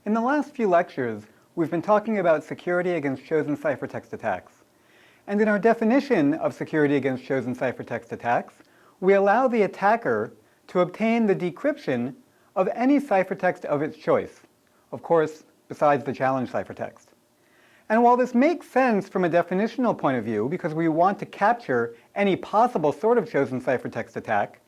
In the last few lectures, we've been talking about security against chosen ciphertext attacks. And in our definition of security against chosen ciphertext attacks, we allow the attacker to obtain the decryption of any ciphertext of its choice, of course, besides the challenge ciphertext. And while this makes sense from a definitional point of view, because we want to capture any possible sort of chosen ciphertext attack,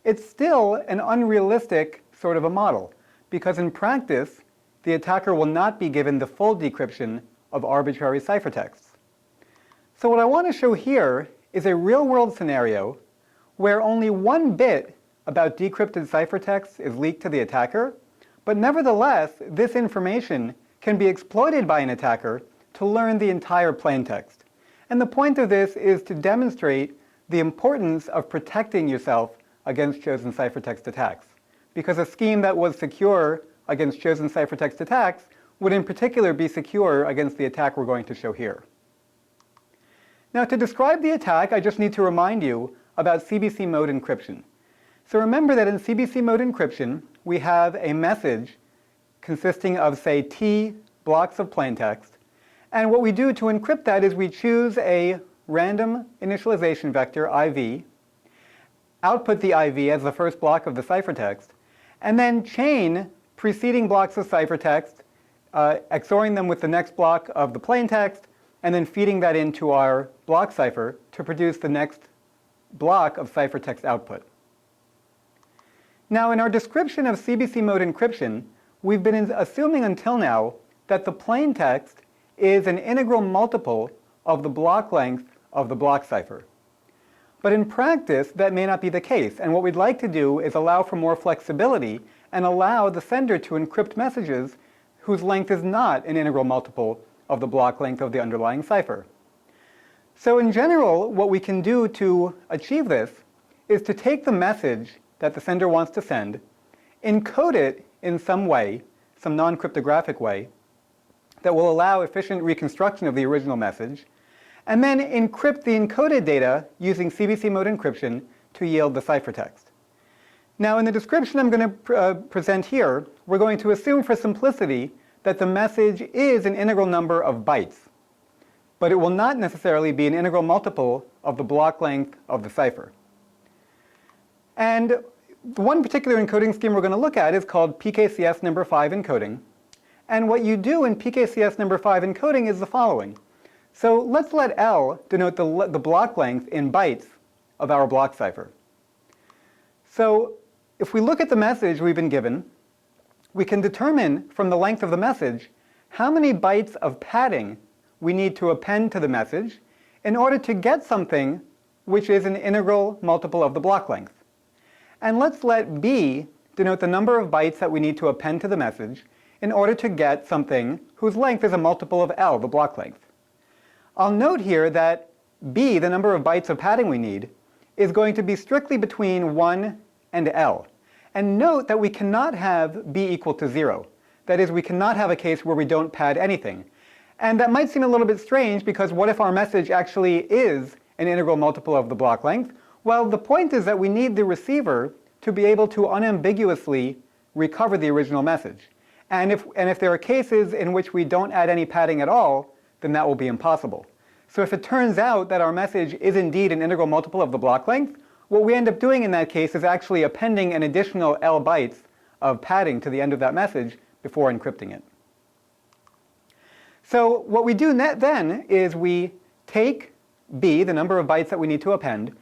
it's still an unrealistic sort of a model, because in practice, the attacker will not be given the full decryption of arbitrary ciphertexts. So what I want to show here is a real-world scenario where only one bit about decrypted ciphertext is leaked to the attacker, but nevertheless, this information can be exploited by an attacker to learn the entire plaintext. And the point of this is to demonstrate the importance of protecting yourself against chosen ciphertext attacks, because a scheme that was secure against chosen ciphertext attacks would in particular be secure against the attack we're going to show here. Now, to describe the attack, I just need to remind you about CBC mode encryption. So remember that in CBC mode encryption, we have a message consisting of, say, T blocks of plaintext. And what we do to encrypt that is we choose a random initialization vector, IV, output the IV as the first block of the ciphertext, and then chain preceding blocks of ciphertext, XORing them with the next block of the plaintext, and then feeding that into our block cipher to produce the next block of ciphertext output. Now, in our description of CBC mode encryption, we've been assuming until now that the plaintext is an integral multiple of the block length of the block cipher. But in practice, that may not be the case, and what we'd like to do is allow for more flexibility and allow the sender to encrypt messages whose length is not an integral multiple of the block length of the underlying cipher. So in general, what we can do to achieve this is to take the message that the sender wants to send, encode it in some way, some non-cryptographic way, that will allow efficient reconstruction of the original message, and then encrypt the encoded data using CBC mode encryption to yield the ciphertext. Now, in the description I'm going to present here, we're going to assume for simplicity that the message is an integral number of bytes, but it will not necessarily be an integral multiple of the block length of the cipher. And the one particular encoding scheme we're going to look at is called PKCS number 5 encoding. And what you do in PKCS number 5 encoding is the following. So let's let L denote the block length in bytes of our block cipher. So if we look at the message we've been given, we can determine from the length of the message how many bytes of padding we need to append to the message in order to get something which is an integral multiple of the block length. And let's let B denote the number of bytes that we need to append to the message in order to get something whose length is a multiple of L, the block length. I'll note here that B, the number of bytes of padding we need, is going to be strictly between 1 and L. And note that we cannot have B equal to 0. That is, we cannot have a case where we don't pad anything. And that might seem a little bit strange, because what if our message actually is an integral multiple of the block length? Well, the point is that we need the receiver to be able to unambiguously recover the original message. And if there are cases in which we don't add any padding at all, then that will be impossible. So if it turns out that our message is indeed an integral multiple of the block length, what we end up doing in that case is actually appending an additional L bytes of padding to the end of that message before encrypting it. So what we do then is we take B, the number of bytes that we need to append,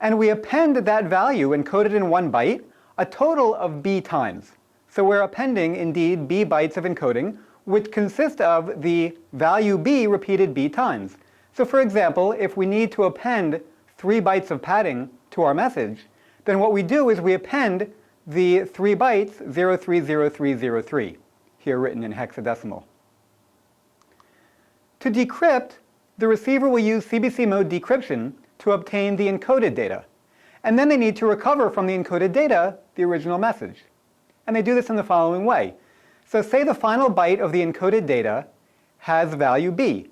and we append that value encoded in 1 byte a total of B times. So we're appending, indeed, B bytes of encoding, which consist of the value B repeated B times. So for example, if we need to append 3 bytes of padding to our message, then what we do is we append the 3 bytes 030303, here written in hexadecimal. To decrypt, the receiver will use CBC mode decryption to obtain the encoded data. And then they need to recover from the encoded data the original message. And they do this in the following way. So say the final byte of the encoded data has value B.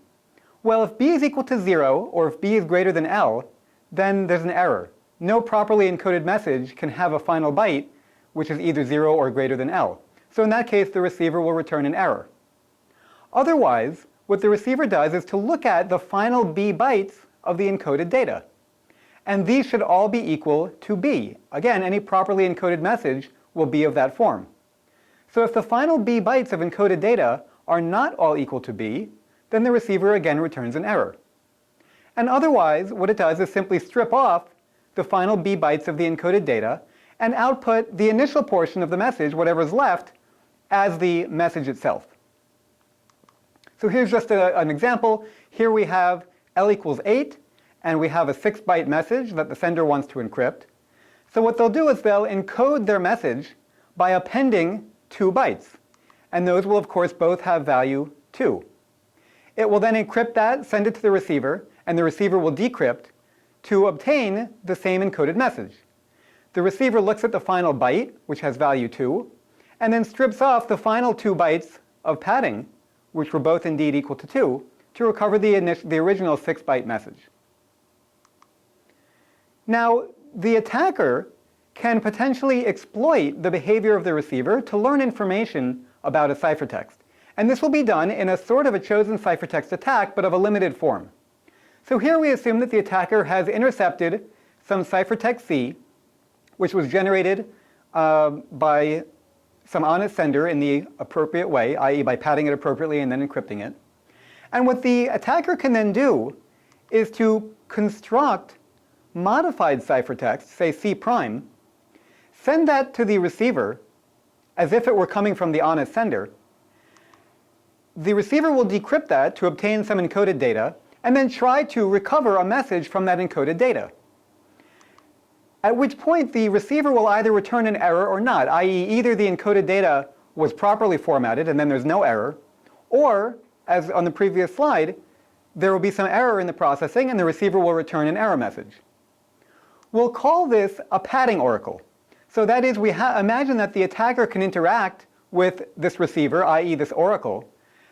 Well, if B is equal to 0, or if B is greater than L, then there's an error. No properly encoded message can have a final byte which is either 0 or greater than L. So in that case, the receiver will return an error. Otherwise, what the receiver does is to look at the final B bytes of the encoded data. And these should all be equal to B. Again, any properly encoded message will be of that form. So if the final B bytes of encoded data are not all equal to B, then the receiver again returns an error. And otherwise, what it does is simply strip off the final B bytes of the encoded data and output the initial portion of the message, whatever's left, as the message itself. So here's just an example. Here we have L equals 8, and we have a 6-byte message that the sender wants to encrypt. So what they'll do is they'll encode their message by appending 2 bytes. And those will, of course, both have value 2. It will then encrypt that, send it to the receiver, and the receiver will decrypt to obtain the same encoded message. The receiver looks at the final byte, which has value 2, and then strips off the final 2 bytes of padding, which were both indeed equal to 2, to recover the original 6-byte message. Now, the attacker can potentially exploit the behavior of the receiver to learn information about a ciphertext. And this will be done in a sort of a chosen ciphertext attack, but of a limited form. So here we assume that the attacker has intercepted some ciphertext C, which was generated by some honest sender in the appropriate way, i.e. by padding it appropriately and then encrypting it. And what the attacker can then do is to construct modified ciphertext, say C prime, send that to the receiver as if it were coming from the honest sender. The receiver will decrypt that to obtain some encoded data, and then try to recover a message from that encoded data. At which point the receiver will either return an error or not, i.e. either the encoded data was properly formatted and then there's no error, or, as on the previous slide, there will be some error in the processing and the receiver will return an error message. We'll call this a padding oracle. So that is, we imagine that the attacker can interact with this receiver, i.e. this oracle,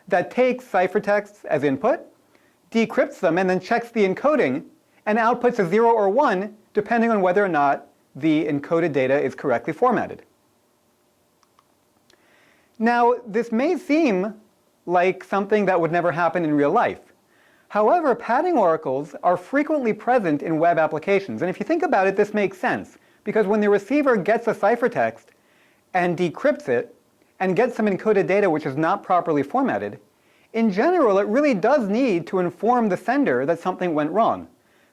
that takes ciphertexts as input, decrypts them, and then checks the encoding, and outputs a 0 or 1, depending on whether or not the encoded data is correctly formatted. Now, this may seem like something that would never happen in real life. However, padding oracles are frequently present in web applications. And if you think about it, this makes sense. Because when the receiver gets a ciphertext and decrypts it, and gets some encoded data which is not properly formatted, in general, it really does need to inform the sender that something went wrong.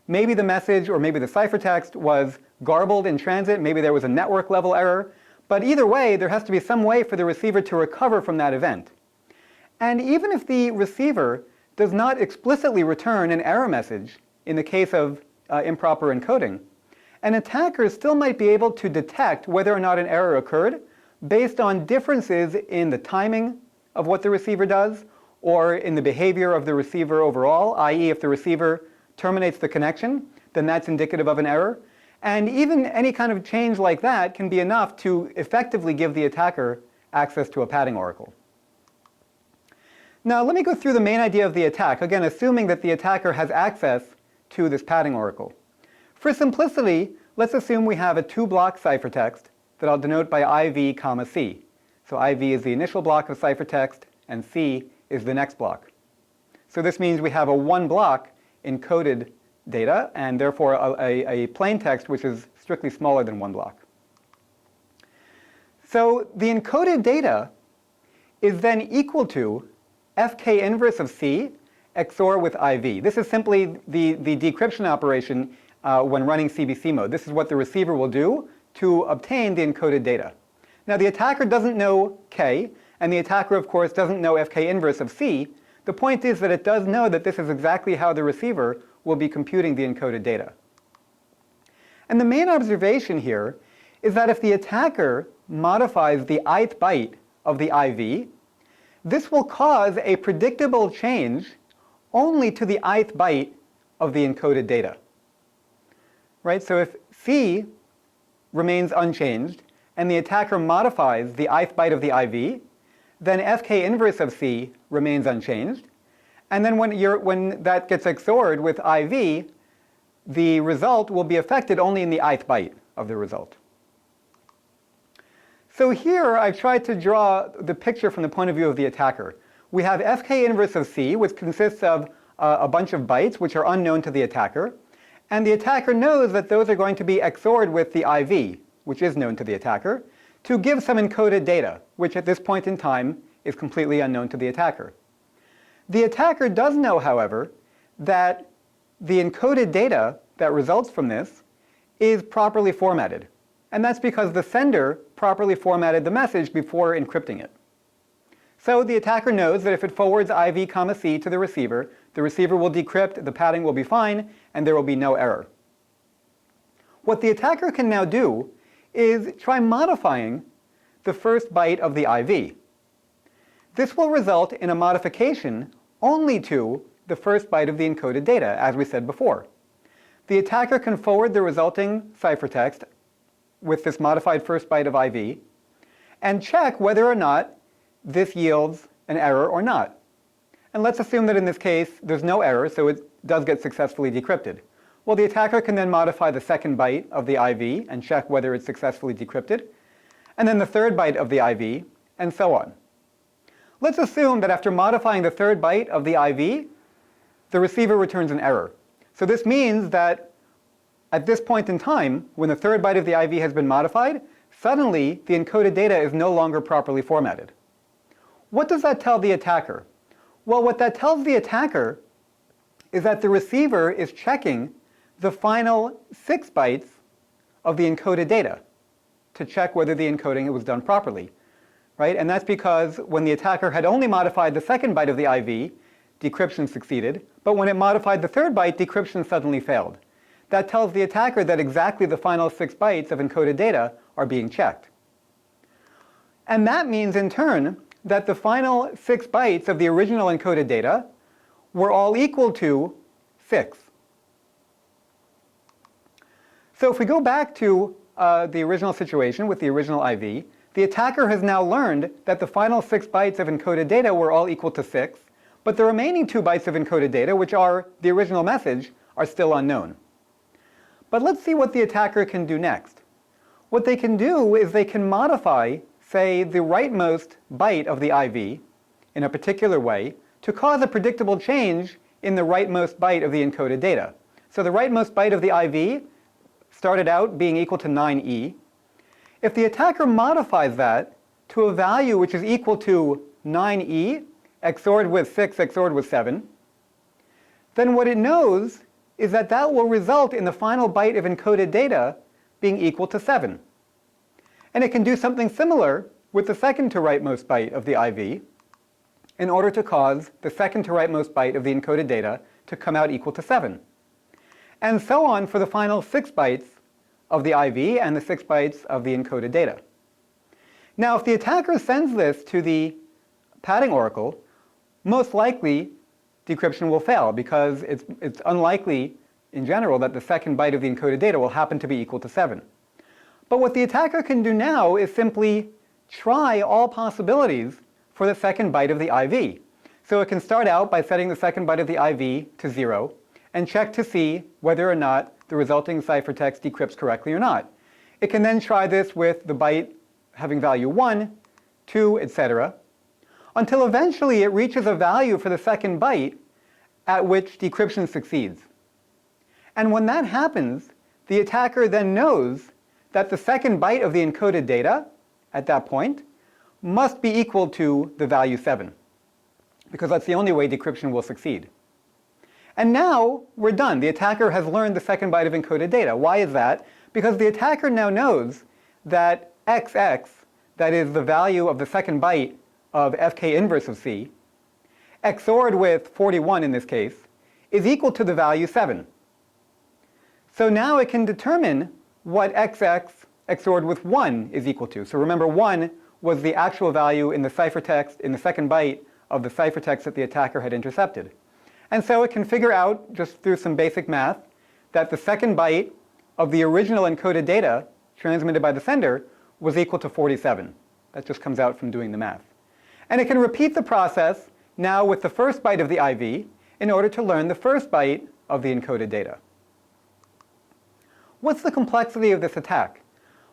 Maybe the message or maybe the ciphertext was garbled in transit, maybe there was a network level error, but either way, there has to be some way for the receiver to recover from that event. And even if the receiver does not explicitly return an error message in the case of improper encoding, an attacker still might be able to detect whether or not an error occurred based on differences in the timing of what the receiver does, or in the behavior of the receiver overall, i.e. if the receiver terminates the connection, then that's indicative of an error. And even any kind of change like that can be enough to effectively give the attacker access to a padding oracle. Now let me go through the main idea of the attack, again assuming that the attacker has access to this padding oracle. For simplicity, let's assume we have a 2-block ciphertext that I'll denote by IV, C. So IV is the initial block of ciphertext, and C is the next block. So this means we have a 1-block encoded data, and therefore a plain text which is strictly smaller than 1 block. So the encoded data is then equal to FK inverse of C XOR with IV. This is simply the decryption operation when running CBC mode. This is what the receiver will do to obtain the encoded data. Now the attacker doesn't know K, and the attacker of course doesn't know FK inverse of C. The point is that it does know that this is exactly how the receiver will be computing the encoded data. And the main observation here is that if the attacker modifies the ith byte of the IV, this will cause a predictable change only to the ith byte of the encoded data. Right? So if C remains unchanged and the attacker modifies the ith byte of the IV, then FK inverse of C remains unchanged. And then when that gets XORed with IV, the result will be affected only in the ith byte of the result. So here I've tried to draw the picture from the point of view of the attacker. We have fk inverse of c, which consists of a bunch of bytes which are unknown to the attacker, and the attacker knows that those are going to be XORed with the IV, which is known to the attacker, to give some encoded data, which at this point in time is completely unknown to the attacker. The attacker does know, however, that the encoded data that results from this is properly formatted. And that's because the sender properly formatted the message before encrypting it. So the attacker knows that if it forwards IV, C to the receiver will decrypt, the padding will be fine, and there will be no error. What the attacker can now do is try modifying the first byte of the IV. This will result in a modification only to the first byte of the encoded data, as we said before. The attacker can forward the resulting ciphertext with this modified first byte of IV and check whether or not this yields an error or not. And let's assume that in this case there's no error, so it does get successfully decrypted. Well, the attacker can then modify the second byte of the IV and check whether it's successfully decrypted, and then the third byte of the IV, and so on. Let's assume that after modifying the third byte of the IV, the receiver returns an error. So this means that at this point in time, when the third byte of the IV has been modified, suddenly the encoded data is no longer properly formatted. What does that tell the attacker? Well, what that tells the attacker is that the receiver is checking the final 6 bytes of the encoded data to check whether the encoding was done properly, right? And that's because when the attacker had only modified the second byte of the IV, decryption succeeded, but when it modified the third byte, decryption suddenly failed. That tells the attacker that exactly the final 6 bytes of encoded data are being checked. And that means, in turn, that the final 6 bytes of the original encoded data were all equal to 6. So if we go back to the original situation with the original IV, the attacker has now learned that the final 6 bytes of encoded data were all equal to 6, but the remaining 2 bytes of encoded data, which are the original message, are still unknown. But let's see what the attacker can do next. What they can do is they can modify, say, the rightmost byte of the IV in a particular way to cause a predictable change in the rightmost byte of the encoded data. So the rightmost byte of the IV started out being equal to 9E. If the attacker modifies that to a value which is equal to 9E XORed with 6 XORed with 7, then what it knows is that that will result in the final byte of encoded data being equal to 7. And it can do something similar with the second to rightmost byte of the IV in order to cause the second to rightmost byte of the encoded data to come out equal to 7. And so on for the final 6 bytes of the IV and the 6 bytes of the encoded data. Now, if the attacker sends this to the padding oracle, most likely decryption will fail because it's unlikely in general that the second byte of the encoded data will happen to be equal to 7. But what the attacker can do now is simply try all possibilities for the second byte of the IV. So it can start out by setting the second byte of the IV to 0 and check to see whether or not the resulting ciphertext decrypts correctly or not. It can then try this with the byte having value 1, 2, etc., until eventually it reaches a value for the second byte at which decryption succeeds. And when that happens, the attacker then knows that the second byte of the encoded data at that point must be equal to the value 7, because that's the only way decryption will succeed. And now we're done. The attacker has learned the second byte of encoded data. Why is that? Because the attacker now knows that XX, that is the value of the second byte of fk inverse of c, XORed with 41 in this case, is equal to the value 7. So now it can determine what XX XORed with 1 is equal to. So remember, 1 was the actual value in the ciphertext, in the second byte of the ciphertext that the attacker had intercepted. And so it can figure out, just through some basic math, that the second byte of the original encoded data transmitted by the sender was equal to 47. That just comes out from doing the math. And it can repeat the process now with the first byte of the IV in order to learn the first byte of the encoded data. What's the complexity of this attack?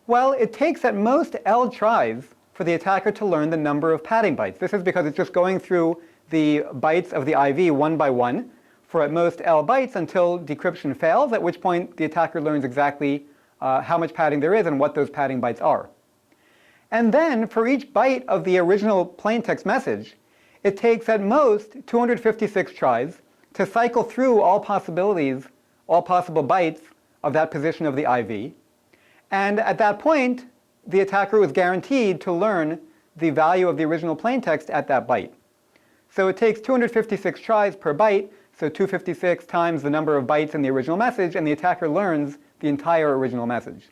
Well, it takes at most L tries for the attacker to learn the number of padding bytes. This is because it's just going through the bytes of the IV one by one for at most L bytes until decryption fails, at which point the attacker learns exactly how much padding there is and what those padding bytes are. And then, for each byte of the original plaintext message, it takes at most 256 tries to cycle through all possible bytes of that position of the IV. And at that point, the attacker was guaranteed to learn the value of the original plaintext at that byte. So it takes 256 tries per byte, so 256 times the number of bytes in the original message, and the attacker learns the entire original message.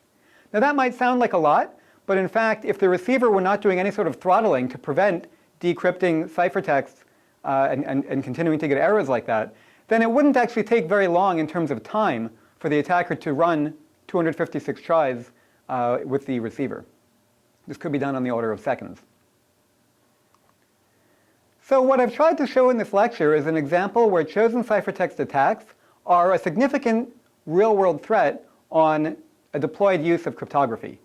Now that might sound like a lot, but in fact, if the receiver were not doing any sort of throttling to prevent decrypting ciphertexts and continuing to get errors like that, then it wouldn't actually take very long in terms of time for the attacker to run 256 tries with the receiver. This could be done on the order of seconds. So what I've tried to show in this lecture is an example where chosen ciphertext attacks are a significant real-world threat on a deployed use of cryptography.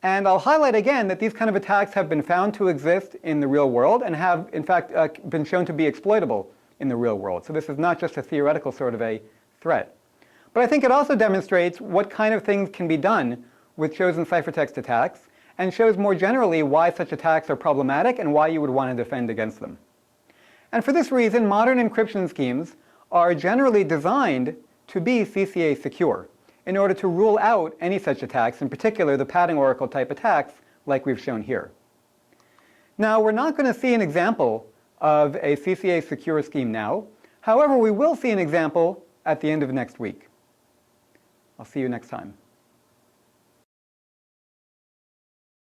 And I'll highlight again that these kind of attacks have been found to exist in the real world and have, in fact, been shown to be exploitable in the real world. So this is not just a theoretical sort of a threat. But I think it also demonstrates what kind of things can be done with chosen ciphertext attacks, and shows more generally why such attacks are problematic and why you would want to defend against them. And for this reason, modern encryption schemes are generally designed to be CCA secure in order to rule out any such attacks, in particular the padding oracle type attacks like we've shown here. Now, we're not going to see an example of a CCA secure scheme now. However, we will see an example at the end of next week. I'll see you next time.